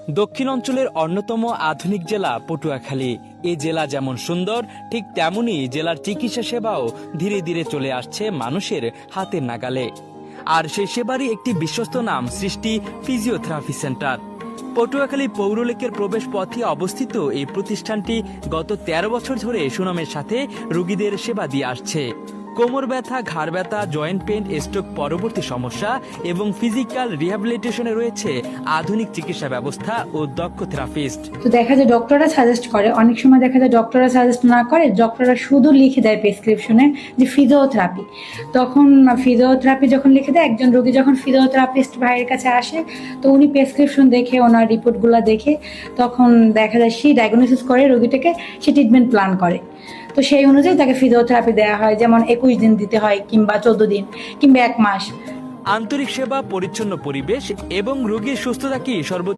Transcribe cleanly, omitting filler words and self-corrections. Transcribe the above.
দক্ষিণ অঞ্চলের অন্যতম আধুনিক জেলা পটুয়াখালী। এই জেলা যেমন সুন্দর, ঠিক তেমনি জেলার চিকিৎসা সেবাও ধীরে ধীরে চলে আসছে মানুষের হাতের নাগালে। আর সেই সেবারই একটি বিশ্বস্ত নাম সৃষ্টি ফিজিওথেরাপি সেন্টার। পটুয়াখালী পৌরলেকের প্রবেশ পথে অবস্থিত এই প্রতিষ্ঠানটি গত ১৩ বছর ধরে সুনামের সাথে রোগীদের সেবা দিয়ে আসছে। কোমর ব্যথা, ঘাড় ব্যথা, জয়েন্ট পেন, স্ট্রোক পরবর্তী সমস্যা এবং ফিজিক্যাল রিহ্যাবিলিটেশনে রয়েছে আধুনিক চিকিৎসা ব্যবস্থা ও দক্ষ থেরাপিস্ট। তো দেখা যায় ডক্টররা সাজেস্ট করে, অনেক সময় দেখা যায় ডক্টররা সাজেস্ট না করে, ডক্টররা শুধু লিখে দেয় প্রেসক্রিপশনে যে ফিজিওথেরাপি। তখন ফিজিওথেরাপি যখন লিখে দেয়, একজন রোগী যখন ফিজিওথেরাপিস্ট ভাইয়ের কাছে আসে, তো উনি প্রেসক্রিপশন দেখে, ওনার রিপোর্টগুলো দেখে তখন দেখা যায় সে ডায়াগনোসিস করে রোগীটাকে, সে ট্রিটমেন্ট প্ল্যান করে। তো সেই অনুযায়ী তাকে ফিজিওথেরাপি দেওয়া হয়, যেমন 21 দিন দিতে হয়, কিংবা 14 দিন, কিংবা 1 মাস। আন্তরিক সেবা, পরিচ্ছন্ন পরিবেশ এবং রোগীর সুস্থতাকে সর্বোচ্চ